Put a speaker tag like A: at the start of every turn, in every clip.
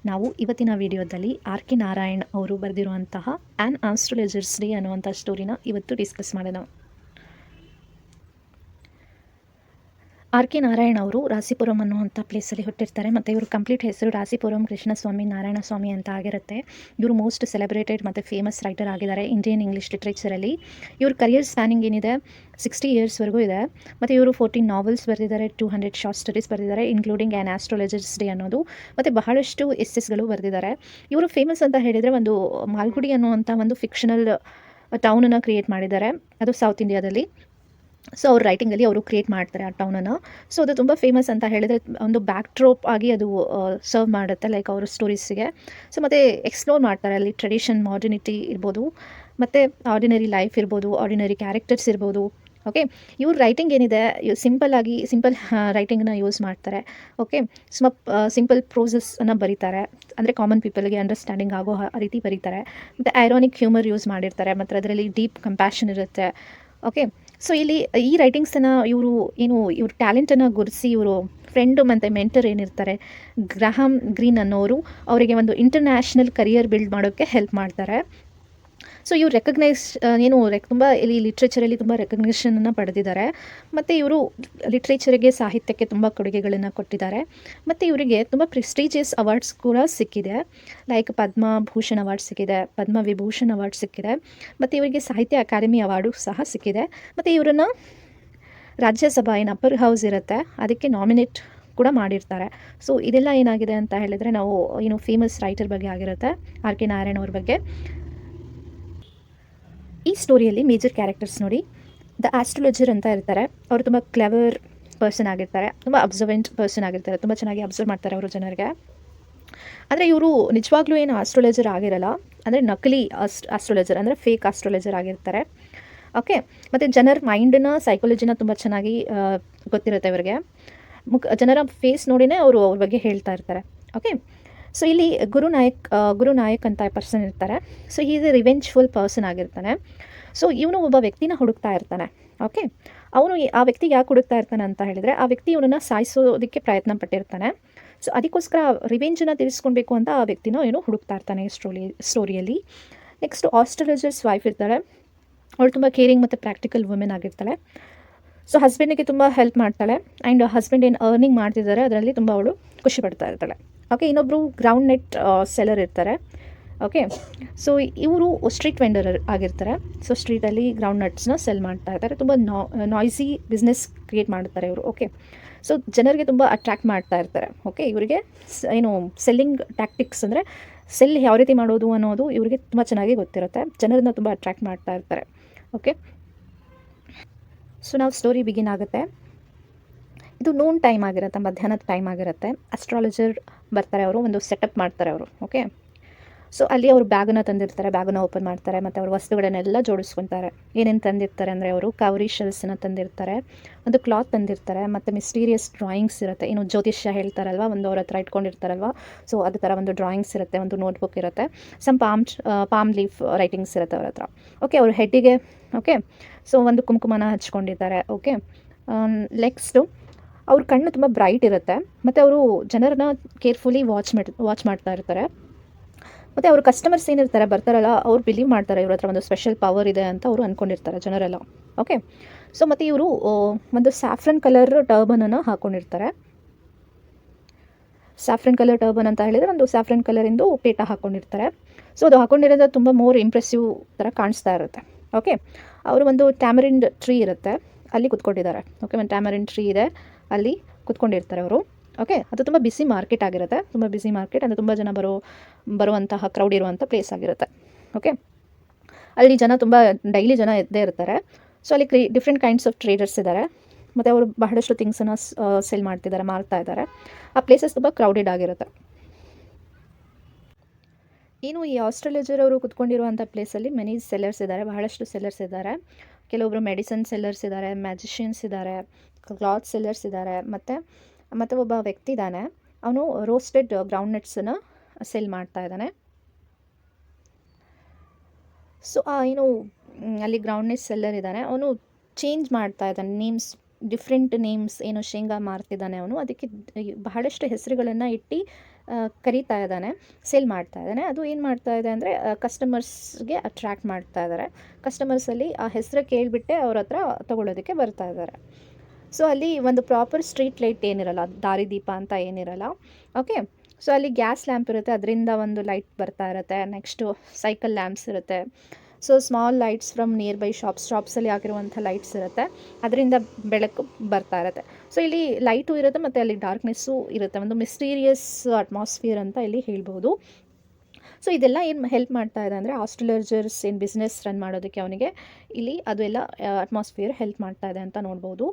A: ನಾವು ಇವತ್ತಿನ ವಿಡಿಯೋದಲ್ಲಿ ಆರ್ ಕೆ ನಾರಾಯಣ್ ಅವರು ಬರೆದಿರುವಂತಹ ಆನ್ ಆಸ್ಟ್ರಾಲಜರ್ಸ್ ಡೇ ಅನ್ನುವಂಥ ಸ್ಟೋರಿನ ಇವತ್ತು ಡಿಸ್ಕಸ್ ಮಾಡೋಣ. ಆರ್ ಕೆ ನಾರಾಯಣ್ ಅವರು ರಾಸಿಪುರಂ ಅನ್ನುವಂಥ ಪ್ಲೇಸಲ್ಲಿ ಹುಟ್ಟಿರ್ತಾರೆ ಮತ್ತು ಇವರು ಕಂಪ್ಲೀಟ್ ಹೆಸರು ರಾಸಿಪುರಂ ಕೃಷ್ಣಸ್ವಾಮಿ ನಾರಾಯಣ ಸ್ವಾಮಿ ಅಂತ ಆಗಿರುತ್ತೆ. ಇವರು ಮೋಸ್ಟ್ ಸೆಲೆಬ್ರೇಟೆಡ್ ಮತ್ತು ಫೇಮಸ್ ರೈಟರ್ ಆಗಿದ್ದಾರೆ ಇಂಡಿಯನ್ ಇಂಗ್ಲೀಷ್ ಲಿಟ್ರೇಚರಲ್ಲಿ. ಇವ್ರ ಕರಿಯರ್ ಸ್ಪ್ಯಾನಿಂಗ್ ಏನಿದೆ 60 ಇಯರ್ಸ್ವರೆಗೂ ಇದೆ. ಮತ್ತು ಇವರು 14 ನಾವೆಲ್ಸ್ ಬರೆದಿದ್ದಾರೆ, 200 ಶಾರ್ಟ್ ಸ್ಟೋರೀಸ್ ಬರೆದಿದ್ದಾರೆ, ಇನ್ಕ್ಲೂಡಿಂಗ್ ಆ್ಯನ್ ಆಸ್ಟ್ರಾಲಜರ್ಸ್ ಡೇ ಅನ್ನೋದು, ಮತ್ತು ಬಹಳಷ್ಟು ಎಸ್ಸೆಸ್ಗಳು ಬರೆದಿದ್ದಾರೆ. ಇವರು ಫೇಮಸ್ ಅಂತ ಹೇಳಿದರೆ ಒಂದು ಮಾಲ್ಗುಡಿ ಅನ್ನುವಂಥ ಒಂದು ಫಿಕ್ಷನಲ್ ಟೌನನ್ನು ಕ್ರಿಯೇಟ್ ಮಾಡಿದ್ದಾರೆ, ಅದು ಸೌತ್ ಇಂಡಿಯಾದಲ್ಲಿ. ಸೊ ಅವ್ರ ರೈಟಿಂಗಲ್ಲಿ ಅವರು ಕ್ರಿಯೇಟ್ ಮಾಡ್ತಾರೆ ಆ ಟೌನನ್ನು. ಸೊ ಅದು ತುಂಬ ಫೇಮಸ್ ಅಂತ ಹೇಳಿದರೆ ಒಂದು ಬ್ಯಾಕ್ ಡ್ರಾಪ್ ಆಗಿ ಅದು ಸರ್ವ್ ಮಾಡುತ್ತೆ ಲೈಕ್ ಅವ್ರ ಸ್ಟೋರೀಸಿಗೆ. ಸೊ ಮತ್ತು ಎಕ್ಸ್ಪ್ಲೋರ್ ಮಾಡ್ತಾರೆ ಅಲ್ಲಿ ಟ್ರೆಡಿಷನ್, ಮಾಡರ್ನಿಟಿ ಇರ್ಬೋದು, ಮತ್ತು ಆರ್ಡಿನರಿ ಲೈಫ್ ಇರ್ಬೋದು, ಆರ್ಡಿನರಿ ಕ್ಯಾರೆಕ್ಟರ್ಸ್ ಇರ್ಬೋದು. ಓಕೆ, ಇವ್ರ ರೈಟಿಂಗ್ ಏನಿದೆ ಸಿಂಪಲ್ ರೈಟಿಂಗನ್ನ ಯೂಸ್ ಮಾಡ್ತಾರೆ. ಓಕೆ, ಸಿಂಪಲ್ ಪ್ರೋಸೆಸ್ಸನ್ನು ಬರೀತಾರೆ, ಅಂದರೆ ಕಾಮನ್ ಪೀಪಲ್ಗೆ ಅಂಡರ್ಸ್ಟ್ಯಾಂಡಿಂಗ್ ಆಗೋ ರೀತಿ ಬರೀತಾರೆ. ಮತ್ತು ಐರಾನಿಕ್ ಹ್ಯೂಮರ್ ಯೂಸ್ ಮಾಡಿರ್ತಾರೆ, ಮತ್ತು ಅದರಲ್ಲಿ ಡೀಪ್ ಕಂಪ್ಯಾಷನ್ ಇರುತ್ತೆ. ಓಕೆ, ಸೊ ಇಲ್ಲಿ ಈ ರೈಟಿಂಗ್ಸನ್ನು ಇವ್ರ ಟ್ಯಾಲೆಂಟನ್ನು ಗುರುತಿಸಿ ಇವರು ಫ್ರೆಂಡು ಮತ್ತು ಮೆಂಟರ್ ಏನಿರ್ತಾರೆ ಗ್ರಹಾಮ್ ಗ್ರೀನ್ ಅನ್ನೋರು ಅವರಿಗೆ ಒಂದು ಇಂಟರ್ನ್ಯಾಷನಲ್ ಕರಿಯರ್ ಬಿಲ್ಡ್ ಮಾಡೋಕ್ಕೆ ಹೆಲ್ಪ್ ಮಾಡ್ತಾರೆ. ಸೊ ಇವ್ರು ತುಂಬ ಇಲ್ಲಿ ಲಿಟ್ರೇಚರಲ್ಲಿ ತುಂಬ ರೆಕಗ್ನೇಷನನ್ನು ಪಡೆದಿದ್ದಾರೆ. ಮತ್ತು ಇವರು ಲಿಟ್ರೇಚರಿಗೆ, ಸಾಹಿತ್ಯಕ್ಕೆ ತುಂಬ ಕೊಡುಗೆಗಳನ್ನು ಕೊಟ್ಟಿದ್ದಾರೆ. ಮತ್ತು ಇವರಿಗೆ ತುಂಬ ಪ್ರೆಸ್ಟೀಜಿಯಸ್ ಅವಾರ್ಡ್ಸ್ ಕೂಡ ಸಿಕ್ಕಿದೆ, ಲೈಕ್ ಪದ್ಮಭೂಷಣ್ ಅವಾರ್ಡ್ ಸಿಕ್ಕಿದೆ, ಪದ್ಮವಿಭೂಷಣ್ ಅವಾರ್ಡ್ ಸಿಕ್ಕಿದೆ, ಮತ್ತು ಇವರಿಗೆ ಸಾಹಿತ್ಯ ಅಕಾಡೆಮಿ ಅವಾರ್ಡು ಸಹ ಸಿಕ್ಕಿದೆ. ಮತ್ತು ಇವರನ್ನು ರಾಜ್ಯಸಭಾ ಅಪ್ಪರ್ ಹೌಸ್ ಇರುತ್ತೆ ಅದಕ್ಕೆ ನಾಮಿನೇಟ್ ಕೂಡ ಮಾಡಿರ್ತಾರೆ. ಸೊ ಇದೆಲ್ಲ ಏನಾಗಿದೆ ಅಂತ ಹೇಳಿದರೆ ನಾವು ಫೇಮಸ್ ರೈಟರ್ ಬಗ್ಗೆ ಆಗಿರುತ್ತೆ, ಆರ್ ಕೆ ನಾರಾಯಣ್ ಅವ್ರ ಬಗ್ಗೆ. ಈ ಸ್ಟೋರಿಯಲ್ಲಿ ಮೇಜರ್ ಕ್ಯಾರೆಕ್ಟರ್ಸ್ ನೋಡಿ, ದ ಆಸ್ಟ್ರಾಲಜರ್ ಅಂತ ಇರ್ತಾರೆ. ಅವರು ತುಂಬ ಕ್ಲೆವರ್ ಪರ್ಸನ್ ಆಗಿರ್ತಾರೆ, ತುಂಬ ಅಬ್ಸರ್ವೆಂಟ್ ಪರ್ಸನ್ ಆಗಿರ್ತಾರೆ, ತುಂಬ ಚೆನ್ನಾಗಿ ಅಬ್ಸರ್ವ್ ಮಾಡ್ತಾರೆ ಅವರು ಜನರಿಗೆ. ಅಂದರೆ ಇವರು ನಿಜವಾಗ್ಲೂ ಏನು ಆಸ್ಟ್ರಾಲಜರ್ ಆಗಿರಲ್ಲ, ಅಂದರೆ ನಕಲಿ ಆಸ್ಟ್ರಾಲಜರ್, ಅಂದರೆ ಫೇಕ್ ಆಸ್ಟ್ರಾಲಜರ್ ಆಗಿರ್ತಾರೆ. ಓಕೆ, ಮತ್ತು ಜನರ ಮೈಂಡನ್ನ, ಸೈಕಾಲಜಿನ ತುಂಬ ಚೆನ್ನಾಗಿ ಗೊತ್ತಿರುತ್ತೆ ಇವರಿಗೆ. ಜನರ ಫೇಸ್ ನೋಡಿನೇ ಅವರು ಅವ್ರ ಬಗ್ಗೆ ಹೇಳ್ತಾ ಇರ್ತಾರೆ. ಓಕೆ, ಸೊ ಇಲ್ಲಿ ಗುರುನಾಯಕ್ ಅಂತ ಪರ್ಸನ್ ಇರ್ತಾರೆ. ಸೊ ಈಸ್ ಎ ರಿವೆಂಜ್ಫುಲ್ ಪರ್ಸನ್ ಆಗಿರ್ತಾನೆ. ಸೊ ಇವನು ಒಬ್ಬ ವ್ಯಕ್ತಿನ ಹುಡುಕ್ತಾ ಇರ್ತಾನೆ. ಓಕೆ, ಅವನು ಆ ವ್ಯಕ್ತಿಗೆ ಯಾಕೆ ಹುಡುಕ್ತಾ ಇರ್ತಾನೆ ಅಂತ ಹೇಳಿದರೆ, ಆ ವ್ಯಕ್ತಿ ಇವನನ್ನು ಸಾಯಿಸೋದಕ್ಕೆ ಪ್ರಯತ್ನ ಪಟ್ಟಿರ್ತಾನೆ. ಸೊ ಅದಕ್ಕೋಸ್ಕರ ರಿವೆಂಜನ್ನು ತೀರಿಸ್ಕೊಳ್ಬೇಕು ಅಂತ ಆ ವ್ಯಕ್ತಿನ ಹುಡುಕ್ತಾ ಇರ್ತಾನೆ ಈ ಸ್ಟೋರಿಯಲ್ಲಿ. ನೆಕ್ಸ್ಟ್ ಆಸ್ಟ್ರಾಲಜರ್ಸ್ ವೈಫ್ ಇರ್ತಾಳೆ. ಅವಳು ತುಂಬ ಕೇರಿಂಗ್ ಮತ್ತು ಪ್ರಾಕ್ಟಿಕಲ್ ವುಮೆನ್ ಆಗಿರ್ತಾಳೆ. ಸೊ ಹಸ್ಬೆಂಡಿಗೆ ತುಂಬ ಹೆಲ್ಪ್ ಮಾಡ್ತಾಳೆ, ಆ್ಯಂಡ್ ಹಸ್ಬೆಂಡ್ ಏನು ಅರ್ನಿಂಗ್ ಮಾಡ್ತಿದ್ದಾರೆ ಅದರಲ್ಲಿ ತುಂಬ ಅವಳು ಖುಷಿ ಪಡ್ತಾ ಇರ್ತಾಳೆ. ಓಕೆ, ಇನ್ನೊಬ್ಬರು ಗ್ರೌಂಡ್ ನೆಟ್ ಸೆಲ್ಲರ್ ಇರ್ತಾರೆ. ಓಕೆ, ಸೊ ಇವರು ಸ್ಟ್ರೀಟ್ ವೆಂಡರ್ ಆಗಿರ್ತಾರೆ. ಸೊ ಸ್ಟ್ರೀಟಲ್ಲಿ ಗ್ರೌಂಡ್ ನಟ್ಸ್ನ ಸೆಲ್ ಮಾಡ್ತಾ ಇರ್ತಾರೆ. ತುಂಬ ನಾಯ್ಸಿ ಬಿಸ್ನೆಸ್ ಕ್ರಿಯೇಟ್ ಮಾಡ್ತಾರೆ ಇವರು. ಓಕೆ, ಸೊ ಜನರಿಗೆ ತುಂಬ ಅಟ್ರ್ಯಾಕ್ಟ್ ಮಾಡ್ತಾ ಇರ್ತಾರೆ. ಓಕೆ, ಇವರಿಗೆ ಸೆಲ್ಲಿಂಗ್ ಟ್ಯಾಕ್ಟಿಕ್ಸ್, ಅಂದರೆ ಸೆಲ್ ಯಾವ ರೀತಿ ಮಾಡೋದು ಅನ್ನೋದು ಇವರಿಗೆ ತುಂಬ ಚೆನ್ನಾಗಿ ಗೊತ್ತಿರುತ್ತೆ. ಜನರನ್ನ ತುಂಬ ಅಟ್ರ್ಯಾಕ್ಟ್ ಮಾಡ್ತಾ ಇರ್ತಾರೆ. ಓಕೆ, ಸೊ ನಾವು ಸ್ಟೋರಿ ಬಿಗಿನ್ ಆಗುತ್ತೆ. ಇದು ನೂನ್ ಟೈಮ್ ಆಗಿರುತ್ತೆ, ಮಧ್ಯಾಹ್ನದ ಟೈಮ್ ಆಗಿರುತ್ತೆ. ಅಸ್ಟ್ರಾಲಜರ್ ಬರ್ತಾರೆ, ಅವರು ಒಂದು ಸೆಟಪ್ ಮಾಡ್ತಾರೆ ಅವರು. ಓಕೆ, ಸೊ ಅಲ್ಲಿ ಅವರು ಬ್ಯಾಗನ್ನು ತಂದಿರ್ತಾರೆ, ಬ್ಯಾಗನ್ನು ಓಪನ್ ಮಾಡ್ತಾರೆ, ಮತ್ತು ಅವ್ರ ವಸ್ತುಗಳನ್ನೆಲ್ಲ ಜೋಡಿಸ್ಕೊತಾರೆ. ಏನೇನು ತಂದಿರ್ತಾರೆ ಅಂದರೆ, ಅವರು ಕವರಿ ಶೆಲ್ಸನ್ನು ತಂದಿರ್ತಾರೆ, ಒಂದು ಕ್ಲಾತ್ ತಂದಿರ್ತಾರೆ, ಮತ್ತು ಮಿಸ್ಟೀರಿಯಸ್ ಡ್ರಾಯಿಂಗ್ಸ್ ಇರುತ್ತೆ. ಜ್ಯೋತಿಷ್ಯ ಹೇಳ್ತಾರಲ್ವ, ಒಂದು ಅವ್ರ ಹತ್ರ ಇಟ್ಕೊಂಡಿರ್ತಾರಲ್ವ, ಸೊ ಅದೇ ಥರ ಒಂದು ಡ್ರಾಯಿಂಗ್ಸ್ ಇರುತ್ತೆ, ಒಂದು ನೋಟ್ಬುಕ್ ಇರುತ್ತೆ, ಸಮ್ ಪಾಮ್ ಲೀಫ್ ರೈಟಿಂಗ್ಸ್ ಇರುತ್ತೆ ಅವ್ರ ಹತ್ರ. ಓಕೆ, ಅವ್ರ ಹೆಡ್ಡಿಗೆ ಓಕೆ, ಸೊ ಒಂದು ಕುಂಕುಮನ ಹಚ್ಕೊಂಡಿದ್ದಾರೆ. ಓಕೆ, ನೆಕ್ಸ್ಟು ಅವ್ರ ಕಣ್ಣು ತುಂಬ ಬ್ರೈಟ್ ಇರುತ್ತೆ, ಮತ್ತು ಅವರು ಜನರನ್ನ ಕೇರ್ಫುಲಿ ವಾಚ್ ಮಾಡ್ತಾ ಇರ್ತಾರೆ. ಮತ್ತು ಅವ್ರ ಕಸ್ಟಮರ್ಸ್ ಏನಿರ್ತಾರೆ ಬರ್ತಾರಲ್ಲ, ಅವ್ರು ಬಿಲೀವ್ ಮಾಡ್ತಾರೆ ಇವ್ರ ಹತ್ರ ಒಂದು ಸ್ಪೆಷಲ್ ಪವರ್ ಇದೆ ಅಂತ ಅವರು ಅಂದ್ಕೊಂಡಿರ್ತಾರೆ ಜನರೆಲ್ಲ. ಓಕೆ, ಸೊ ಮತ್ತು ಇವರು ಒಂದು ಸ್ಯಾಫ್ರನ್ ಕಲರ್ ಟರ್ಬನನ್ನು ಹಾಕ್ಕೊಂಡಿರ್ತಾರೆ. ಸ್ಯಾಫ್ರನ್ ಕಲರ್ ಟರ್ಬನ್ ಅಂತ ಹೇಳಿದರೆ ಒಂದು ಸ್ಯಾಫ್ರನ್ ಕಲರಿಂದು ಪೇಟ ಹಾಕ್ಕೊಂಡಿರ್ತಾರೆ. ಸೊ ಅದು ಹಾಕ್ಕೊಂಡಿರೋದು ತುಂಬ ಮೋರ್ ಇಂಪ್ರೆಸಿವ್ ಥರ ಕಾಣಿಸ್ತಾ ಇರುತ್ತೆ. ಓಕೆ, ಅವರು ಒಂದು ಟ್ಯಾಮರಿಂಡ್ ಟ್ರೀ ಇರುತ್ತೆ, ಅಲ್ಲಿ ಕುತ್ಕೊಂಡಿದ್ದಾರೆ. ಓಕೆ, ಒಂದು ಟ್ಯಾಮರಿಂಡ್ ಟ್ರೀ ಇದೆ, ಅಲ್ಲಿ ಕುತ್ಕೊಂಡಿರ್ತಾರೆ ಅವರು. ಓಕೆ, ಅದು ತುಂಬ ಬಿಸಿ ಮಾರ್ಕೆಟ್ ಆಗಿರುತ್ತೆ, ತುಂಬ ಬಿಸಿ ಮಾರ್ಕೆಟ್ ಅಂದರೆ ತುಂಬ ಜನ ಬರುವಂತಹ ಕ್ರೌಡ್ ಇರುವಂಥ ಪ್ಲೇಸ್ ಆಗಿರುತ್ತೆ. ಓಕೆ, ಅಲ್ಲಿ ಡೈಲಿ ಜನ ಎದ್ದೇ ಇರ್ತಾರೆ. ಸೊ ಅಲ್ಲಿ ಡಿಫ್ರೆಂಟ್ ಕೈಂಡ್ಸ್ ಆಫ್ ಟ್ರೇಡರ್ಸ್ ಇದ್ದಾರೆ, ಮತ್ತು ಅವರು ಬಹಳಷ್ಟು ಥಿಂಗ್ಸನ್ನು ಸೆಲ್ ಮಾರ್ತಾ ಇದ್ದಾರೆ. ಆ ಪ್ಲೇಸಸ್ ತುಂಬ ಕ್ರೌಡೆಡ್ ಆಗಿರುತ್ತೆ. ಈ ಆಸ್ಟ್ರಾಲಜರ್ ಅವರು ಕುತ್ಕೊಂಡಿರುವಂಥ ಪ್ಲೇಸಲ್ಲಿ ಮೆನಿ ಸೆಲ್ಲರ್ಸ್ ಇದ್ದಾರೆ, ಬಹಳಷ್ಟು ಸೆಲ್ಲರ್ಸ್ ಇದ್ದಾರೆ. ಕೆಲವೊಬ್ಬರು ಮೆಡಿಸನ್ ಸೆಲ್ಲರ್ಸ್ ಇದ್ದಾರೆ, ಮ್ಯಾಜಿಷಿಯನ್ಸ್ ಇದ್ದಾರೆ, ಕ್ಲಾತ್ ಸೆಲ್ಲರ್ಸ್ ಇದ್ದಾರೆ, ಮತ್ತು ಒಬ್ಬ ವ್ಯಕ್ತಿ ಇದ್ದಾನೆ, ಅವನು ರೋಸ್ಟೆಡ್ ಗ್ರೌಂಡ್ ನಟ್ಸನ್ನು ಸೆಲ್ ಮಾಡ್ತಾ ಇದ್ದಾನೆ. ಸೊ ಅಲ್ಲಿ ಗ್ರೌಂಡ್ ನಟ್ ಸೆಲ್ಲರ್ ಇದ್ದಾನೆ, ಅವನು ಚೇಂಜ್ ಮಾಡ್ತಾ ಇದ್ದಾನೆ ನೇಮ್ಸ್, ಡಿಫ್ರೆಂಟ್ ನೇಮ್ಸ್. ಶೇಂಗಾ ಮಾರ್ತಿದ್ದಾನೆ ಅವನು, ಅದಕ್ಕೆ ಬಹಳಷ್ಟು ಹೆಸರುಗಳನ್ನು ಇಟ್ಟು ಕರೀತಾ ಇದ್ದಾನೆ, ಸೇಲ್ ಮಾಡ್ತಾ ಇದ್ದಾನೆ. ಅದು ಏನು ಮಾಡ್ತಾ ಇದೆ ಅಂದರೆ ಕಸ್ಟಮರ್ಸ್ಗೆ ಅಟ್ರ್ಯಾಕ್ಟ್ ಮಾಡ್ತಾ ಇದ್ದಾರೆ. ಕಸ್ಟಮರ್ಸಲ್ಲಿ ಆ ಹೆಸರು ಕೇಳಿಬಿಟ್ಟೆ ಅವ್ರ ಹತ್ರ ತೊಗೊಳ್ಳೋದಕ್ಕೆ ಬರ್ತಾ ಇದ್ದಾರೆ. ಸೊ ಅಲ್ಲಿ ಒಂದು ಪ್ರಾಪರ್ ಸ್ಟ್ರೀಟ್ ಲೈಟ್ ಏನಿರಲ್ಲ, ದಾರಿದೀಪ ಅಂತ ಏನಿರಲ್ಲ. ಓಕೆ, ಸೊ ಅಲ್ಲಿ ಗ್ಯಾಸ್ ಲ್ಯಾಂಪ್ ಇರುತ್ತೆ, ಅದರಿಂದ ಒಂದು ಲೈಟ್ ಬರ್ತಾ ಇರುತ್ತೆ. ನೆಕ್ಸ್ಟು ಸೈಕಲ್ ಲ್ಯಾಂಪ್ಸ್ ಇರುತ್ತೆ. So small lights from nearby ಶಾಪ್ಸಲ್ಲಿ ಹಾಕಿರುವಂಥ ಲೈಟ್ಸ್ ಇರುತ್ತೆ, ಅದರಿಂದ ಬೆಳಕು ಬರ್ತಾ ಇರುತ್ತೆ. ಸೊ ಇಲ್ಲಿ ಲೈಟು ಇರುತ್ತೆ ಮತ್ತು ಅಲ್ಲಿ ಡಾರ್ಕ್ನೆಸ್ಸು ಇರುತ್ತೆ. ಒಂದು ಮಿಸ್ಟೀರಿಯಸ್ ಅಟ್ಮಾಸ್ಫಿಯರ್ ಅಂತ ಇಲ್ಲಿ ಹೇಳ್ಬೋದು. ಸೊ ಇದೆಲ್ಲ ಏನು ಹೆಲ್ಪ್ ಮಾಡ್ತಾ ಇದೆ ಅಂದರೆ ಆಸ್ಟ್ರಾಲಜರ್ಸ್ ಏನು ಬಿಸ್ನೆಸ್ ರನ್ ಮಾಡೋದಕ್ಕೆ ಅವನಿಗೆ ಇಲ್ಲಿ ಅದು ಎಲ್ಲ ಅಟ್ಮಾಸ್ಫಿಯರ್ ಹೆಲ್ಪ್ ಮಾಡ್ತಾ ಇದೆ ಅಂತ ನೋಡ್ಬೋದು.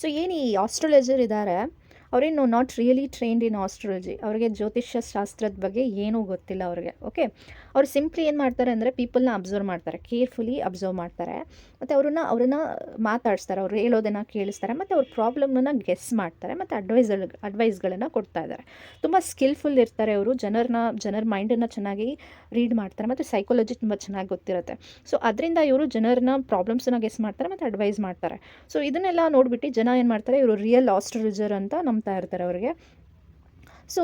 A: ಸೊ ಏನು ಈ ಆಸ್ಟ್ರಾಲಜರ್ ಇದ್ದಾರೆ, ಅವರೇನು not really trained in astrology. ಅವರಿಗೆ ಜ್ಯೋತಿಷ್ಯ ಶಾಸ್ತ್ರದ ಬಗ್ಗೆ ಏನೂ ಗೊತ್ತಿಲ್ಲ ಅವ್ರಿಗೆ. ಓಕೆ, ಅವ್ರು ಸಿಂಪ್ಲಿ ಏನು ಮಾಡ್ತಾರೆ ಅಂದರೆ ಪೀಪಲ್ನ ಅಬ್ಸರ್ವ್ ಮಾಡ್ತಾರೆ, ಕೇರ್ಫುಲಿ ಅಬ್ಸರ್ವ್ ಮಾಡ್ತಾರೆ, ಮತ್ತು ಅವ್ರನ್ನ ಮಾತಾಡಿಸ್ತಾರೆ, ಅವ್ರು ಹೇಳೋದನ್ನು ಕೇಳಿಸ್ತಾರೆ, ಮತ್ತು ಅವ್ರ ಪ್ರಾಬ್ಲಮ್ನ ಗೆಸ್ ಮಾಡ್ತಾರೆ, ಮತ್ತು ಅಡ್ವೈಸ್ಗಳನ್ನು ಕೊಡ್ತಾ ಇದ್ದಾರೆ. ತುಂಬ ಸ್ಕಿಲ್ಫುಲ್ ಇರ್ತಾರೆ ಅವರು. ಜನರ ಮೈಂಡನ್ನು ಚೆನ್ನಾಗಿ ರೀಡ್ ಮಾಡ್ತಾರೆ, ಮತ್ತು ಸೈಕಾಲಜಿ ತುಂಬ ಚೆನ್ನಾಗಿ ಗೊತ್ತಿರುತ್ತೆ. ಸೊ ಅದರಿಂದ ಇವರು ಜನರನ್ನ ಪ್ರಾಬ್ಲಮ್ಸನ್ನು ಗೆಸ್ ಮಾಡ್ತಾರೆ ಮತ್ತು ಅಡ್ವೈಸ್ ಮಾಡ್ತಾರೆ. ಸೊ ಇದನ್ನೆಲ್ಲ ನೋಡಿಬಿಟ್ಟು ಜನ ಏನು ಮಾಡ್ತಾರೆ, ಇವರು ರಿಯಲ್ ಆಸ್ಟ್ರಾಲಜರ್ ಅಂತ ನಂಬ್ತಾ ಇರ್ತಾರೆ ಅವರಿಗೆ. ಸೊ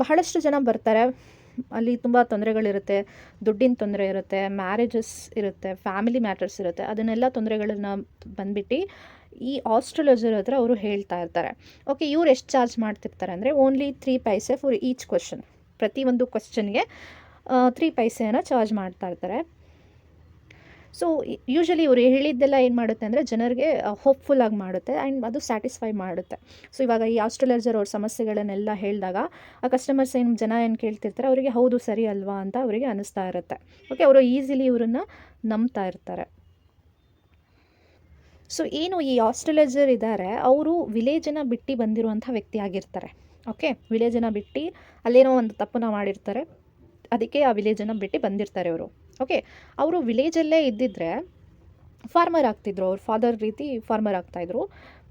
A: ಬಹಳಷ್ಟು ಜನ ಬರ್ತಾರೆ, ಅಲ್ಲಿ ತುಂಬ ತೊಂದರೆಗಳಿರುತ್ತೆ, ದುಡ್ಡಿನ ತೊಂದರೆ ಇರುತ್ತೆ, ಮ್ಯಾರೇಜಸ್ ಇರುತ್ತೆ, ಫ್ಯಾಮಿಲಿ ಮ್ಯಾಟರ್ಸ್ ಇರುತ್ತೆ. ಅದನ್ನೆಲ್ಲ ತೊಂದರೆಗಳನ್ನ ಬಂದ್ಬಿಟ್ಟು ಈ ಆಸ್ಟ್ರಾಲಜರ್ ಹತ್ರ ಅವರು ಹೇಳ್ತಾ ಇರ್ತಾರೆ. ಓಕೆ, ಇವ್ರು ಎಷ್ಟು ಚಾರ್ಜ್ ಮಾಡ್ತಿರ್ತಾರೆ ಅಂದರೆ only 3 paise for each question. ಪ್ರತಿಯೊಂದು ಕ್ವಶನ್ಗೆ 3 ಪೈಸೆಯನ್ನು ಚಾರ್ಜ್ ಮಾಡ್ತಾ ಇರ್ತಾರೆ. ಸೊ ಯೂಶ್ವಲಿ ಇವರು ಹೇಳಿದ್ದೆಲ್ಲ ಏನು ಮಾಡುತ್ತೆ ಅಂದರೆ ಜನರಿಗೆ ಹೋಪ್ಫುಲ್ಲಾಗಿ ಮಾಡುತ್ತೆ ಆ್ಯಂಡ್ ಅದು ಸ್ಯಾಟಿಸ್ಫೈ ಮಾಡುತ್ತೆ. ಸೊ ಇವಾಗ ಈ ಆಸ್ಟ್ರಾಲಜರ್ ಅವ್ರ ಸಮಸ್ಯೆಗಳನ್ನೆಲ್ಲ ಹೇಳಿದಾಗ ಆ ಕಸ್ಟಮರ್ಸ್ ಜನ ಏನು ಕೇಳ್ತಿರ್ತಾರೆ, ಅವರಿಗೆ ಹೌದು ಸರಿ ಅಲ್ವಾ ಅಂತ ಅವರಿಗೆ ಅನ್ನಿಸ್ತಾ ಇರುತ್ತೆ. ಓಕೆ, ಅವರು ಈಸಿಲಿ ಇವರನ್ನು ನಂಬ್ತಾ ಇರ್ತಾರೆ. ಸೊ ಏನು ಈ ಆಸ್ಟ್ರಾಲಜರ್ ಇದ್ದಾರೆ, ಅವರು ವಿಲೇಜನ್ನು ಬಿಟ್ಟು ಬಂದಿರುವಂಥ ವ್ಯಕ್ತಿ ಆಗಿರ್ತಾರೆ. ಓಕೆ, ವಿಲೇಜನ್ನು ಬಿಟ್ಟು ಅಲ್ಲೇನೋ ಒಂದು ತಪ್ಪನ್ನು ಮಾಡಿರ್ತಾರೆ, ಅದಕ್ಕೆ ಆ ವಿಲೇಜನ್ನು ಬಿಟ್ಟು ಬಂದಿರ್ತಾರೆ ಅವರು. ಓಕೆ, ಅವರು ವಿಲೇಜಲ್ಲೇ ಇದ್ದಿದ್ದರೆ ಫಾರ್ಮರ್ ಆಗ್ತಿದ್ರು, ಅವ್ರ ಫಾದರ್ ರೀತಿ ಫಾರ್ಮರ್ ಆಗ್ತಾಯಿದ್ರು.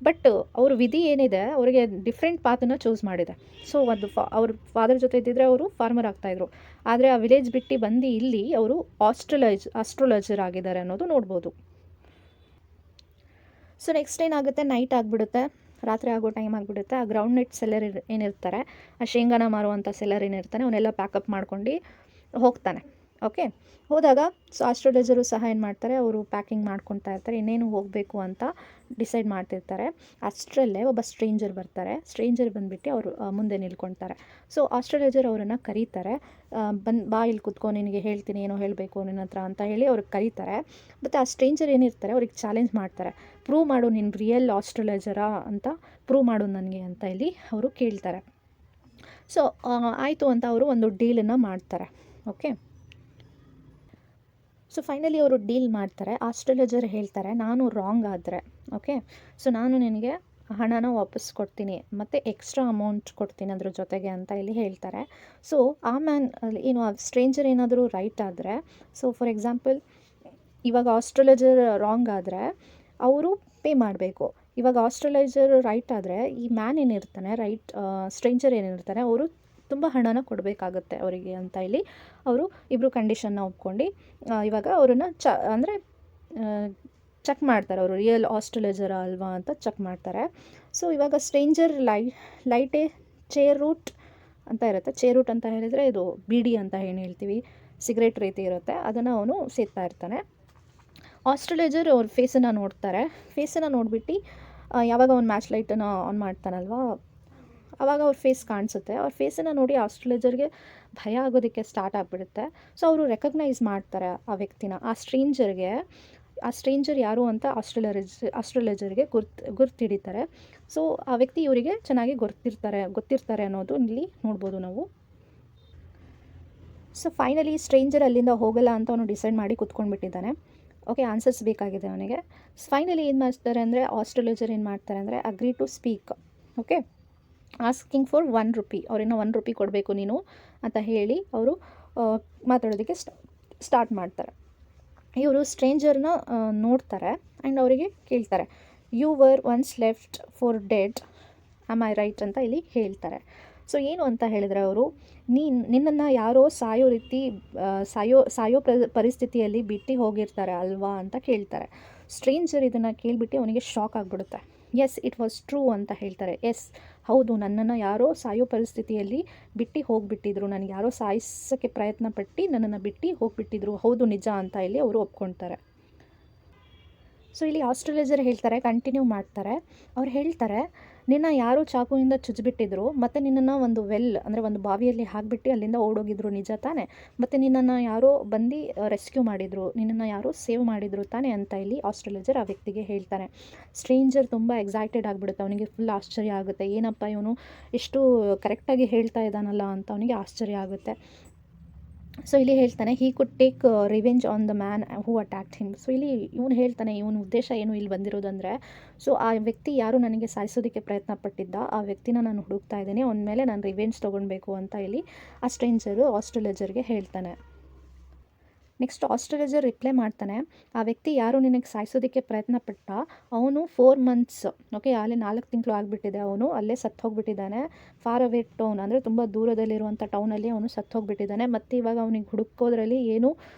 A: ಬಟ್ ಅವ್ರ ವಿಧಿ ಏನಿದೆ, ಅವರಿಗೆ ಡಿಫ್ರೆಂಟ್ ಪಾತನ್ನು ಚೂಸ್ ಮಾಡಿದೆ. ಸೊ ಅವ್ರ ಫಾದರ್ ಜೊತೆ ಇದ್ದಿದ್ರೆ ಅವರು ಫಾರ್ಮರ್ ಆಗ್ತಾಯಿದ್ರು, ಆದರೆ ಆ ವಿಲೇಜ್ ಬಿಟ್ಟು ಬಂದು ಇಲ್ಲಿ ಅವರು ಆಸ್ಟ್ರಾಲಜರ್ ಆಗಿದ್ದಾರೆ ಅನ್ನೋದು ನೋಡ್ಬೋದು. ಸೊ ನೆಕ್ಸ್ಟ್ ಏನಾಗುತ್ತೆ, ನೈಟ್ ಆಗಿಬಿಡುತ್ತೆ, ರಾತ್ರಿ ಆಗೋ ಟೈಮ್ ಆಗಿಬಿಡುತ್ತೆ. ಆ ಗ್ರೌಂಡ್ ನಟ್ ಸೆಲ್ಲರ್ ಏನಿರ್ತಾರೆ, ಆ ಶೇಂಗಾನ ಮಾರುವಂಥ ಸೆಲ್ಲರ್ ಏನಿರ್ತಾನೆ, ಅವನ್ನೆಲ್ಲ ಪ್ಯಾಕಪ್ ಮಾಡ್ಕೊಂಡು ಹೋಗ್ತಾನೆ. ಓಕೆ, ಹೋದಾಗ ಸೊ ಆಸ್ಟ್ರಾಲಜರು ಸಹ ಏನು ಮಾಡ್ತಾರೆ, ಅವರು ಪ್ಯಾಕಿಂಗ್ ಮಾಡ್ಕೊತಾ ಇರ್ತಾರೆ, ಇನ್ನೇನು ಹೋಗಬೇಕು ಅಂತ ಡಿಸೈಡ್ ಮಾಡ್ತಿರ್ತಾರೆ. ಅಷ್ಟರಲ್ಲೇ ಒಬ್ಬ ಸ್ಟ್ರೇಂಜರ್ ಬರ್ತಾರೆ. ಸ್ಟ್ರೇಂಜರ್ ಬಂದುಬಿಟ್ಟು ಅವರು ಮುಂದೆ ನಿಲ್ಕೊಳ್ತಾರೆ. ಸೊ ಆಸ್ಟ್ರಾಲಜರ್ ಅವರನ್ನು ಕರೀತಾರೆ, ಬಾ ಇಲ್ಲಿ ಕುತ್ಕೊ, ನಿನಗೆ ಹೇಳ್ತೀನಿ, ಏನೋ ಹೇಳಬೇಕು ನಿನ್ನ ಹತ್ರ ಅಂತ ಹೇಳಿ ಅವ್ರಿಗೆ ಕರೀತಾರೆ. ಮತ್ತು ಆ ಸ್ಟ್ರೇಂಜರ್ ಏನಿರ್ತಾರೆ ಅವ್ರಿಗೆ ಚಾಲೆಂಜ್ ಮಾಡ್ತಾರೆ, ಪ್ರೂವ್ ಮಾಡು ನಿನ್ನ ರಿಯಲ್ ಆಸ್ಟ್ರಾಲಜರಾ ಅಂತ ಪ್ರೂವ್ ಮಾಡು ನನಗೆ ಅಂತ ಇಲ್ಲಿ ಅವರು ಕೇಳ್ತಾರೆ. ಸೊ ಆಯಿತು ಅಂತ ಅವರು ಒಂದು ಡೀಲನ್ನು ಮಾಡ್ತಾರೆ. ಓಕೆ, ಸೊ ಫೈನಲಿ ಅವರು ಡೀಲ್ ಮಾಡ್ತಾರೆ. ಆಸ್ಟ್ರಾಲಜರ್ ಹೇಳ್ತಾರೆ, ನಾನು ರಾಂಗ್ ಆದರೆ ಓಕೆ, ಸೊ ನಾನು ನಿನಗೆ ಹಣನ ವಾಪಸ್ ಕೊಡ್ತೀನಿ ಮತ್ತು ಎಕ್ಸ್ಟ್ರಾ ಅಮೌಂಟ್ ಕೊಡ್ತೀನಿ ಅದ್ರ ಜೊತೆಗೆ ಅಂತ ಇಲ್ಲಿ ಹೇಳ್ತಾರೆ. ಸೊ ಆ ಏನು ಆ ಸ್ಟ್ರೇಂಜರ್ ಏನಾದರೂ ರೈಟ್ ಆದರೆ, ಸೊ ಫಾರ್ ಎಕ್ಸಾಂಪಲ್ ಇವಾಗ ಆಸ್ಟ್ರಾಲಜರ್ ರಾಂಗ್ ಆದರೆ ಅವರು ಪೇ ಮಾಡಬೇಕು. ಇವಾಗ ಆಸ್ಟ್ರಾಲಜರ್ ರೈಟ್ ಆದರೆ ಈ ಮ್ಯಾನ್ ಏನಿರ್ತಾನೆ, ಸ್ಟ್ರೇಂಜರ್ ಏನಿರ್ತಾನೆ, ಅವರು ತುಂಬ ಹಣನ ಕೊಡಬೇಕಾಗುತ್ತೆ ಅವರಿಗೆ ಅಂತ ಇಲ್ಲಿ ಅವರು ಇಬ್ಬರು ಕಂಡೀಷನ್ನ ಒಪ್ಕೊಂಡು ಇವಾಗ ಅವರನ್ನು ಅಂದರೆ ಚೆಕ್ ಮಾಡ್ತಾರೆ, ಅವರು ರಿಯಲ್ ಆಸ್ಟ್ರಾಲಜರ ಅಲ್ವಾ ಅಂತ ಚೆಕ್ ಮಾಡ್ತಾರೆ. ಸೊ ಇವಾಗ ಸ್ಟ್ರೇಂಜರ್ ಲೈಟೇ ಚೇರ್ ರೂಟ್ ಅಂತ ಇರುತ್ತೆ. ಚೇರ್ ರೂಟ್ ಅಂತ ಹೇಳಿದರೆ ಇದು ಬೀಡಿ ಅಂತ ಏನು ಹೇಳ್ತೀವಿ, ಸಿಗರೇಟ್ ರೀತಿ ಇರುತ್ತೆ, ಅದನ್ನು ಅವನು ಸೇರ್ತಾ ಇರ್ತಾನೆ. ಆಸ್ಟ್ರಾಲಜರ್ ಅವ್ರ ಫೇಸನ್ನು ನೋಡ್ತಾರೆ. ಫೇಸನ್ನು ನೋಡಿಬಿಟ್ಟು ಯಾವಾಗ ಅವ್ನು ಮ್ಯಾಚ್ ಲೈಟನ್ನು ಆನ್ ಮಾಡ್ತಾನಲ್ವಾ, ಆವಾಗ ಅವ್ರ ಫೇಸ್ ಕಾಣಿಸುತ್ತೆ. ಅವ್ರ ಫೇಸನ್ನು ನೋಡಿ ಆಸ್ಟ್ರಾಲಜರ್ಗೆ ಭಯ ಆಗೋದಕ್ಕೆ ಸ್ಟಾರ್ಟ್ ಆಗಿಬಿಡುತ್ತೆ. ಸೊ ಅವರು ರೆಕಗ್ನೈಸ್ ಮಾಡ್ತಾರೆ ಆ ವ್ಯಕ್ತಿನ. ಆ ಸ್ಟ್ರೇಂಜರ್ ಯಾರು ಅಂತ ಆಸ್ಟ್ರಾಲಜರ್ಗೆ ಗುರ್ತಿಡಿತಾರೆ. ಸೊ ಆ ವ್ಯಕ್ತಿ ಇವರಿಗೆ ಚೆನ್ನಾಗಿ ಗೊತ್ತಿರ್ತಾರೆ ಅನ್ನೋದು ಇಲ್ಲಿ ನೋಡ್ಬೋದು ನಾವು. ಸೊ ಫೈನಲಿ ಸ್ಟ್ರೇಂಜರ್ ಅಲ್ಲಿಂದ ಹೋಗಲ್ಲ ಅಂತ ಅವನು ಡಿಸೈಡ್ ಮಾಡಿ ಕೂತ್ಕೊಂಡ್ಬಿಟ್ಟಿದ್ದಾನೆ. ಓಕೆ, ಆನ್ಸರ್ಸ್ ಬೇಕಾಗಿದೆ ಅವನಿಗೆ. ಫೈನಲಿ ಏನು ಮಾಡ್ತಾರೆ ಅಂದರೆ ಆಸ್ಟ್ರಾಲಜರ್ ಏನು ಮಾಡ್ತಾರೆ ಅಂದರೆ agree to speak. Okay, asking for 1 rupee, ಅವ್ರೇನೋ 1 ರೂಪಿ ಕೊಡಬೇಕು ನೀನು ಅಂತ ಹೇಳಿ ಅವರು ಮಾತಾಡೋದಕ್ಕೆ ಸ್ಟಾರ್ಟ್ ಮಾಡ್ತಾರೆ. ಇವರು ಸ್ಟ್ರೇಂಜರ್ನ ನೋಡ್ತಾರೆ ಆ್ಯಂಡ್ ಅವರಿಗೆ ಕೇಳ್ತಾರೆ, you were once left for dead, am I right ಅಂತ ಇಲ್ಲಿ ಹೇಳ್ತಾರೆ. ಸೊ ಏನು ಅಂತ ಹೇಳಿದರೆ ಅವರು ನಿನ್ನನ್ನು ಯಾರೋ ಸಾಯೋ ಪರಿಸ್ಥಿತಿಯಲ್ಲಿ ಬಿಟ್ಟು ಹೋಗಿರ್ತಾರೆ ಅಲ್ವಾ ಅಂತ ಕೇಳ್ತಾರೆ. ಸ್ಟ್ರೇಂಜರ್ ಇದನ್ನು ಕೇಳಿಬಿಟ್ಟು ಅವನಿಗೆ ಶಾಕ್ ಆಗಿಬಿಡುತ್ತೆ. ಎಸ್ ಇಟ್ ವಾಸ್ ಟ್ರೂ ಅಂತ ಹೇಳ್ತಾರೆ. ಎಸ್ ಹೌದು, ನನ್ನನ್ನು ಯಾರೋ ಸಾಯೋ ಪರಿಸ್ಥಿತಿಯಲ್ಲಿ ಬಿಟ್ಟು ಹೋಗಿಬಿಟ್ಟಿದ್ರು, ನನಗೆ ಯಾರೋ ಸಾಯಿಸೋಕ್ಕೆ ಪ್ರಯತ್ನ ಪಟ್ಟು ನನ್ನನ್ನು ಬಿಟ್ಟು ಹೋಗಿಬಿಟ್ಟಿದ್ರು, ಹೌದು ನಿಜ ಅಂತ ಇಲ್ಲಿ ಅವರು ಒಪ್ಕೊಳ್ತಾರೆ. ಸೊ ಇಲ್ಲಿ ಆಸ್ಟ್ರೇಲಿಯರ್ ಹೇಳ್ತಾರೆ, ಕಂಟಿನ್ಯೂ ಮಾಡ್ತಾರೆ. ಅವ್ರು ಹೇಳ್ತಾರೆ, ನಿನ್ನ ಯಾರೋ ಚಾಕುವಿಂದ ಚುಚ್ಚಿಬಿಟ್ಟಿದ್ರು, ಮತ್ತು ನಿನ್ನನ್ನು ಒಂದು ಅಂದರೆ ಒಂದು ಬಾವಿಯಲ್ಲಿ ಹಾಕಿಬಿಟ್ಟು ಅಲ್ಲಿಂದ ಓಡೋಗಿದ್ರು ನಿಜ ತಾನೆ, ಮತ್ತು ನಿನ್ನನ್ನು ಯಾರೋ ಬಂದು ರೆಸ್ಕ್ಯೂ ಮಾಡಿದರು, ನಿನ್ನನ್ನು ಯಾರೋ ಸೇವ್ ಮಾಡಿದರು ತಾನೆ ಅಂತ ಇಲ್ಲಿ ಆಸ್ಟ್ರೇಲಿಯರ್ ಆ ವ್ಯಕ್ತಿಗೆ ಹೇಳ್ತಾನೆ. ಸ್ಟ್ರೇಂಜರ್ ತುಂಬ ಎಕ್ಸೈಟೆಡ್ ಆಗಿಬಿಡುತ್ತೆ, ಅವನಿಗೆ ಫುಲ್ ಆಶ್ಚರ್ಯ ಆಗುತ್ತೆ, ಏನಪ್ಪ ಇವನು ಎಷ್ಟು ಕರೆಕ್ಟಾಗಿ ಹೇಳ್ತಾ ಇದ್ದಾನಲ್ಲ ಅಂತ ಅವನಿಗೆ ಆಶ್ಚರ್ಯ ಆಗುತ್ತೆ. ಸೊ ಇಲ್ಲಿ ಹೇಳ್ತಾನೆ, he could take revenge on the man who attacked him. So ಇಲ್ಲಿ ಇವನು ಹೇಳ್ತಾನೆ, ಇವನ ಉದ್ದೇಶ ಏನು ಇಲ್ಲಿ ಬಂದಿರೋದಂದರೆ, ಸೊ ಆ ವ್ಯಕ್ತಿ ಯಾರು ನನಗೆ ಸಾಯಿಸೋದಕ್ಕೆ ಪ್ರಯತ್ನ ಪಟ್ಟಿದ್ದ, ಆ ವ್ಯಕ್ತಿನ ನಾನು ಹುಡುಕ್ತಾ ಇದ್ದೀನಿ, ಅವನ ಮೇಲೆ ನಾನು ರಿವೆಂಜ್ ತೊಗೊಳ್ಬೇಕು ಅಂತ ಇಲ್ಲಿ ಆ ಸ್ಟ್ರೇಂಜರು ಆಸ್ಟ್ರೇಲಿಯರ್ಗೆ ಹೇಳ್ತಾನೆ. ನೆಕ್ಸ್ಟ್ ಆಸ್ಟ್ರೇಲಿಯರ್ ರಿಪ್ಲೈ ಮಾಡ್ತಾನೆ, ಆ ವ್ಯಕ್ತಿ ಯಾರು ನಿನಗೆ ಸಾಯಿಸೋದಕ್ಕೆ ಪ್ರಯತ್ನ ಪಟ್ಟ, ಅವನು 4 ಮಂತ್ಸ್, ಓಕೆ, ಅಲ್ಲೇ 4 ತಿಂಗಳು ಆಗಿಬಿಟ್ಟಿದೆ, ಅವನು ಅಲ್ಲೇ ಸತ್ತು ಹೋಗಿಬಿಟ್ಟಿದ್ದಾನೆ. ಫಾರ್ ಅವೇ ಟೌನ್ ಅಂದರೆ ತುಂಬ ದೂರದಲ್ಲಿರುವಂಥ ಟೌನಲ್ಲಿ ಅವನು ಸತ್ತು ಹೋಗಿಬಿಟ್ಟಿದ್ದಾನೆ, ಮತ್ತು ಇವಾಗ ಅವನಿಗೆ ಹುಡುಕೋದ್ರಲ್ಲಿ ಏನೂ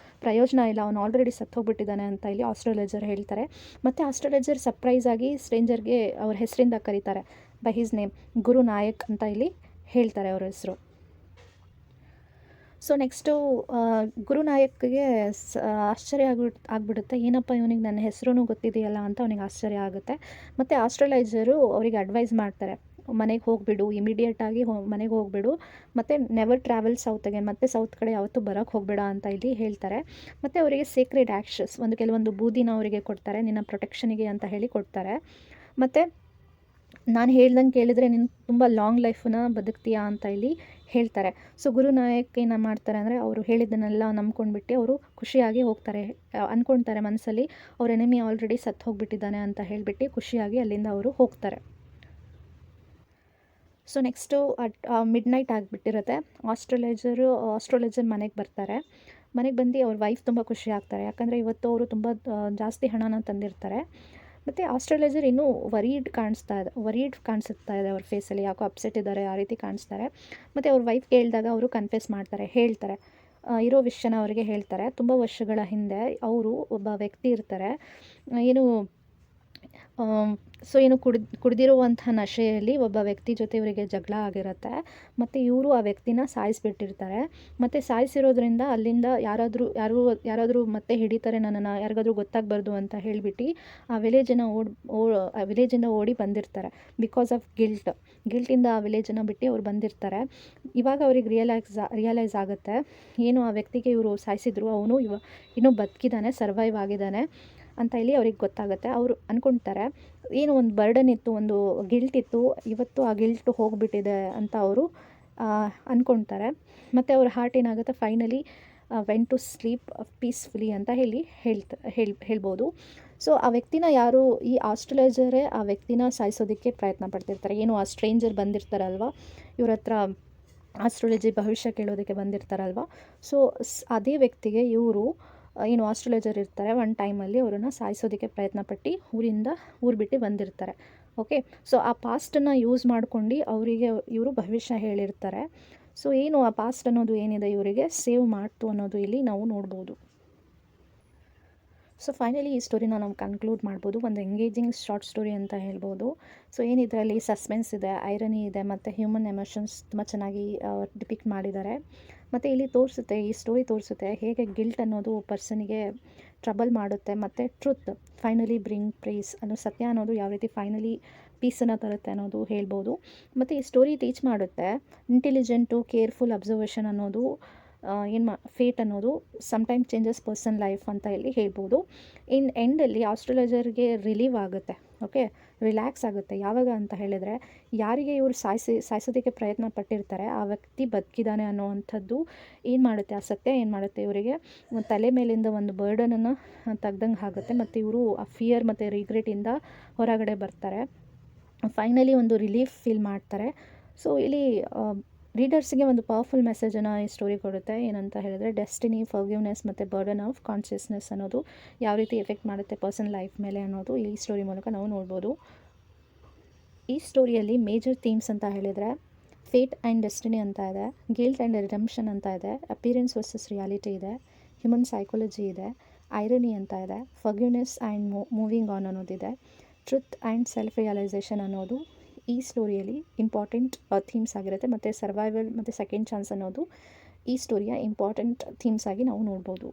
A: ಪ್ರಯೋಜನ ಇಲ್ಲ, ಅವನು ಆಲ್ರೆಡಿ ಸತ್ತು ಹೋಗಿಬಿಟ್ಟಿದ್ದಾನೆ ಅಂತ ಇಲ್ಲಿ ಆಸ್ಟ್ರೇಲಿಯರ್ ಹೇಳ್ತಾರೆ. ಮತ್ತು ಆಸ್ಟ್ರೇಲಿಯರ್ ಸರ್ಪ್ರೈಸ್ ಆಗಿ ಸ್ಟ್ರೇಂಜರ್ಗೆ ಅವ್ರ ಹೆಸರಿಂದ ಕರೀತಾರೆ, ಬೈ ಹಿಸ್ ನೇಮ್, ಗುರು ನಾಯಕ್ ಅಂತ ಇಲ್ಲಿ ಹೇಳ್ತಾರೆ ಅವ್ರ ಹೆಸರು. ಸೊ ನೆಕ್ಸ್ಟು ಗುರುನಾಯಕ್ಗೆ ಆಶ್ಚರ್ಯ ಆಗಿಬಿಡುತ್ತೆ, ಏನಪ್ಪ ಇವನಿಗೆ ನನ್ನ ಹೆಸರು ಗೊತ್ತಿದೆಯಲ್ಲ ಅಂತ ಅವನಿಗೆ ಆಶ್ಚರ್ಯ ಆಗುತ್ತೆ. ಮತ್ತು ಆಸ್ಟ್ರೇಲೈಸರು ಅವರಿಗೆ ಅಡ್ವೈಸ್ ಮಾಡ್ತಾರೆ, ಮನೆಗೆ ಹೋಗಿಬಿಡು, ಇಮಿಡಿಯೇಟಾಗಿ ಮನೆಗೆ ಹೋಗಿಬಿಡು, ಮತ್ತು ನೆವರ್ ಟ್ರಾವೆಲ್ ಸೌತ್ ಅಗೇನ್, ಮತ್ತು ಸೌತ್ ಕಡೆ ಯಾವತ್ತೂ ಬರೋಕ್ಕೆ ಹೋಗಬೇಡ ಅಂತ ಇಲ್ಲಿ ಹೇಳ್ತಾರೆ. ಮತ್ತು ಅವರಿಗೆ ಸೀಕ್ರೆಟ್ ಆ್ಯಕ್ಷಸ್ ಕೆಲವೊಂದು ಬೂದಿನ ಅವರಿಗೆ ಕೊಡ್ತಾರೆ, ನಿನ್ನ ಪ್ರೊಟೆಕ್ಷನಿಗೆ ಅಂತ ಹೇಳಿ ಕೊಡ್ತಾರೆ. ಮತ್ತು ನಾನು ಹೇಳ್ದಂಗೆ ಕೇಳಿದರೆ ನೀನು ತುಂಬ ಲಾಂಗ್ ಲೈಫನ್ನ ಬದುಕ್ತೀಯಾ ಅಂತ ಇಲ್ಲಿ ಹೇಳ್ತಾರೆ. ಸೊ ಗುರುನಾಯಕ್ ಏನು ಮಾಡ್ತಾರೆ ಅಂದರೆ, ಅವರು ಹೇಳಿದ್ದನ್ನೆಲ್ಲ ನಂಬ್ಕೊಂಡ್ಬಿಟ್ಟು ಅವರು ಖುಷಿಯಾಗಿ ಹೋಗ್ತಾರೆ, ಅಂದ್ಕೊಳ್ತಾರೆ ಮನಸ್ಸಲ್ಲಿ ಅವ್ರ ಎನಿಮಿ ಆಲ್ರೆಡಿ ಸತ್ತು ಹೋಗಿಬಿಟ್ಟಿದ್ದಾನೆ ಅಂತ ಹೇಳಿಬಿಟ್ಟು ಖುಷಿಯಾಗಿ ಅಲ್ಲಿಂದ ಅವರು ಹೋಗ್ತಾರೆ. ಸೊ ನೆಕ್ಸ್ಟು ಮಿಡ್ ನೈಟ್ ಆಗಿಬಿಟ್ಟಿರುತ್ತೆ, ಆಸ್ಟ್ರೇಲಿಯರ್ ಮನೆಗೆ ಬರ್ತಾರೆ. ಮನೆಗೆ ಬಂದು ಅವ್ರ ವೈಫ್ ತುಂಬ ಖುಷಿ ಆಗ್ತಾರೆ, ಯಾಕಂದರೆ ಇವತ್ತು ಅವರು ತುಂಬ ಜಾಸ್ತಿ ಹಣನ ತಂದಿರ್ತಾರೆ. ಮತ್ತು ಆಸ್ಟ್ರೇಲಿಯರ್ ಇನ್ನೂ ವರೀಡ್ ಕಾಣಿಸುತ್ತಾ ಇದೆ ಅವ್ರ ಫೇಸಲ್ಲಿ, ಯಾಕೋ ಅಪ್ಸೆಟ್ ಇದ್ದಾರೆ ಆ ರೀತಿ ಕಾಣಿಸ್ತಾರೆ. ಮತ್ತು ಅವ್ರ ವೈಫ್ ಕೇಳಿದಾಗ ಅವರು ಕನ್ಫೆಸ್ ಹೇಳ್ತಾರೆ ಇರೋ ವಿಷಯನ ಅವರಿಗೆ ಹೇಳ್ತಾರೆ. ತುಂಬ ವರ್ಷಗಳ ಹಿಂದೆ ಅವರು ಒಬ್ಬ ವ್ಯಕ್ತಿ ಇರ್ತಾರೆ, ಏನು ಕುಡಿದಿರುವಂಥ ನಶೆಯಲ್ಲಿ ಒಬ್ಬ ವ್ಯಕ್ತಿ ಜೊತೆ ಇವರಿಗೆ ಜಗಳ ಆಗಿರುತ್ತೆ, ಮತ್ತು ಇವರು ಆ ವ್ಯಕ್ತಿನ ಸಾಯಿಸಿಬಿಟ್ಟಿರ್ತಾರೆ. ಮತ್ತು ಸಾಯಿಸಿರೋದ್ರಿಂದ ಅಲ್ಲಿಂದ ಯಾರಾದರೂ ಮತ್ತೆ ಹಿಡಿತಾರೆ ನನ್ನನ್ನು, ಯಾರಿಗಾದ್ರೂ ಗೊತ್ತಾಗಬಾರ್ದು ಅಂತ ಹೇಳಿಬಿಟ್ಟು ಆ ವಿಲೇಜಿಂದ ಓಡಿ ಬಂದಿರ್ತಾರೆ. ಬಿಕಾಸ್ ಆಫ್ ಗಿಲ್ಟಿಂದ ಆ ವಿಲೇಜನ್ನು ಬಿಟ್ಟು ಅವ್ರು ಬಂದಿರ್ತಾರೆ. ಇವಾಗ ಅವ್ರಿಗೆ ರಿಯಲೈಸ್ ಆಗುತ್ತೆ, ಏನು ಆ ವ್ಯಕ್ತಿಗೆ ಇವರು ಸಾಯಿಸಿದ್ರು, ಅವನು ಇನ್ನೂ ಬದುಕಿದ್ದಾನೆ, ಸರ್ವೈವ್ ಆಗಿದ್ದಾನೆ ಅಂತ ಇಲ್ಲಿ ಅವ್ರಿಗೆ ಗೊತ್ತಾಗುತ್ತೆ. ಅವರು ಅಂದ್ಕೊಳ್ತಾರೆ, ಏನು ಒಂದು ಬರ್ಡನ್ ಇತ್ತು, ಒಂದು ಗಿಲ್ಟ್ ಇತ್ತು, ಇವತ್ತು ಆ ಗಿಲ್ಟ್ ಹೋಗಿಬಿಟ್ಟಿದೆ ಅಂತ ಅವರು ಅಂದ್ಕೊಳ್ತಾರೆ. ಮತ್ತು ಅವ್ರ ಹಾರ್ಟ್ ಏನಾಗುತ್ತೆ, finally went to sleep peacefully ಅಂತ ಹೇಳ್ಬೋದು. ಸೊ ಆ ವ್ಯಕ್ತಿನ ಯಾರು, ಈ ಆಸ್ಟ್ರೇಲಿಯರೇ ಆ ವ್ಯಕ್ತಿನ ಸಾಯಿಸೋದಕ್ಕೆ ಪ್ರಯತ್ನ ಪಡ್ತಿರ್ತಾರೆ. ಏನು ಆ ಸ್ಟ್ರೇಂಜರ್ ಬಂದಿರ್ತಾರಲ್ವ, ಇವ್ರ ಹತ್ರ ಆಸ್ಟ್ರಾಲಜಿ ಭವಿಷ್ಯ ಕೇಳೋದಕ್ಕೆ ಬಂದಿರ್ತಾರಲ್ವ, ಸೊ ಅದೇ ವ್ಯಕ್ತಿಗೆ ಇವರು ಏನು ಆಸ್ಟ್ರೇಲಿಯರ್ ಇರ್ತಾರೆ, ಒಂದು ಟೈಮಲ್ಲಿ ಅವರನ್ನು ಸಾಯಿಸೋದಕ್ಕೆ ಪ್ರಯತ್ನಪಟ್ಟು ಊರು ಬಿಟ್ಟು ಬಂದಿರ್ತಾರೆ. ಓಕೆ, ಸೊ ಆ ಪಾಸ್ಟನ್ನು ಯೂಸ್ ಮಾಡ್ಕೊಂಡು ಅವರಿಗೆ ಇವರು ಭವಿಷ್ಯ ಹೇಳಿರ್ತಾರೆ. ಸೊ ಏನು ಆ ಪಾಸ್ಟ್ ಅನ್ನೋದು ಏನಿದೆ ಇವರಿಗೆ ಸೇವ್ ಮಾಡ್ತು ಅನ್ನೋದು ಇಲ್ಲಿ ನಾವು ನೋಡ್ಬೋದು. ಸೊ ಫೈನಲಿ ಈ ಸ್ಟೋರಿನ ನಾವು ಕನ್ಕ್ಲೂಡ್ ಮಾಡ್ಬೋದು, ಒಂದು ಎಂಗೇಜಿಂಗ್ ಶಾರ್ಟ್ ಸ್ಟೋರಿ ಅಂತ ಹೇಳ್ಬೋದು. ಸೊ ಏನಿದರಲ್ಲಿ ಸಸ್ಪೆನ್ಸ್ ಇದೆ, ಐರನಿ ಇದೆ, ಮತ್ತು ಹ್ಯೂಮನ್ ಎಮೋಷನ್ಸ್ ತುಂಬ ಚೆನ್ನಾಗಿ ಡಿಪಿಕ್ಟ್ ಮಾಡಿದ್ದಾರೆ. ಮತ್ತು ಇಲ್ಲಿ ಈ ಸ್ಟೋರಿ ತೋರಿಸುತ್ತೆ ಹೇಗೆ ಗಿಲ್ಟ್ ಅನ್ನೋದು ಪರ್ಸನಿಗೆ ಟ್ರಬಲ್ ಮಾಡುತ್ತೆ, ಮತ್ತು ಟ್ರುತ್ ಫೈನಲಿ ಬ್ರಿಂಗ್ ಪ್ರೇಸ್ ಅನ್ನೋ ಸತ್ಯ ಅನ್ನೋದು ಯಾವ ರೀತಿ ಫೈನಲಿ ಪೀಸನ್ನು ತರುತ್ತೆ ಅನ್ನೋದು ಹೇಳ್ಬೋದು. ಮತ್ತು ಈ ಸ್ಟೋರಿ ಟೀಚ್ ಮಾಡುತ್ತೆ, ಇಂಟೆಲಿಜೆಂಟು ಕೇರ್ಫುಲ್ ಅಬ್ಸರ್ವೇಷನ್ ಅನ್ನೋದು ಫೇಟ್ ಅನ್ನೋದು ಸಮ್ಟೈಮ್ಸ್ ಚೇಂಜಸ್ ಪರ್ಸನ್ ಲೈಫ್ ಅಂತ ಇಲ್ಲಿ ಹೇಳ್ಬೋದು. ಎಂಡಲ್ಲಿ ಆಸ್ಟ್ರೇಲಿಯರ್ಗೆ ರಿಲೀವ್ ಆಗುತ್ತೆ, ಓಕೆ, ರಿಲ್ಯಾಕ್ಸ್ ಆಗುತ್ತೆ. ಯಾವಾಗ ಅಂತ ಹೇಳಿದರೆ, ಯಾರಿಗೆ ಇವರು ಸಾಯಿಸೋದಕ್ಕೆ ಪ್ರಯತ್ನ ಪಟ್ಟಿರ್ತಾರೆ ಆ ವ್ಯಕ್ತಿ ಬದುಕಿದ್ದಾನೆ ಅನ್ನೋವಂಥದ್ದು ಏನು ಮಾಡುತ್ತೆ, ಆ ಸತ್ಯ ಏನು ಮಾಡುತ್ತೆ, ಇವರಿಗೆ ತಲೆ ಮೇಲಿಂದ ಒಂದು ಬರ್ಡನನ್ನು ತೆಗ್ದಂಗೆ ಆಗುತ್ತೆ. ಮತ್ತು ಇವರು ಆ ಫಿಯರ್ ಮತ್ತು ರಿಗ್ರೆಟಿಂದ ಹೊರಗಡೆ ಬರ್ತಾರೆ, ಫೈನಲಿ ಒಂದು ರಿಲೀಫ್ ಫೀಲ್ ಮಾಡ್ತಾರೆ. ಸೊ ಇಲ್ಲಿ ರೀಡರ್ಸ್ಗೆ ಒಂದು ಪವರ್ಫುಲ್ ಮೆಸೇಜನ್ನು ಈ ಸ್ಟೋರಿ ಕೊಡುತ್ತೆ. ಏನಂತ ಹೇಳಿದ್ರೆ, ಡೆಸ್ಟಿನಿ, ಫರ್ಗಿವ್ನೆಸ್ ಮತ್ತು ಬರ್ಡನ್ ಆಫ್ ಕಾನ್ಷಿಯಸ್ನೆಸ್ ಅನ್ನೋದು ಯಾವ ರೀತಿ ಎಫೆಕ್ಟ್ ಮಾಡುತ್ತೆ ಪರ್ಸನ್ ಲೈಫ್ ಮೇಲೆ ಅನ್ನೋದು ಈ ಸ್ಟೋರಿ ಮೂಲಕ ನಾವು ನೋಡ್ಬೋದು. ಈ ಸ್ಟೋರಿಯಲ್ಲಿ ಮೇಜರ್ ಥೀಮ್ಸ್ ಅಂತ ಹೇಳಿದರೆ, ಫೇಟ್ ಆ್ಯಂಡ್ ಡೆಸ್ಟಿನಿ ಅಂತ ಇದೆ, ಗಿಲ್ಟ್ ಆ್ಯಂಡ್ ರಿಡೆಂಪ್ಷನ್ ಅಂತ ಇದೆ, ಅಪಿಯರೆನ್ಸ್ ವರ್ಸಸ್ ರಿಯಾಲಿಟಿ ಇದೆ, ಹ್ಯೂಮನ್ ಸೈಕಾಲಜಿ ಇದೆ, ಐರನಿ ಅಂತ ಇದೆ, ಫರ್ಗಿವ್ನೆಸ್ ಆ್ಯಂಡ್ ಮೂವಿಂಗ್ ಆನ್ ಅನ್ನೋದಿದೆ, ಟ್ರುತ್ ಆ್ಯಂಡ್ ಸೆಲ್ಫ್ ರಿಯಲೈಸೇಷನ್ ಅನ್ನೋದು ಈ ಸ್ಟೋರಿಯಲ್ಲಿ ಇಂಪಾರ್ಟೆಂಟ್ ಥೀಮ್ಸ್ ಆಗಿರುತ್ತೆ, ಮತ್ತು ಸರ್ವೈವಲ್ ಮತ್ತು ಸೆಕೆಂಡ್ ಚಾನ್ಸ್ ಅನ್ನೋದು ಈ ಸ್ಟೋರಿಯ ಇಂಪಾರ್ಟೆಂಟ್ ಥೀಮ್ಸ್ ಆಗಿ ನಾವು ನೋಡ್ಬೋದು.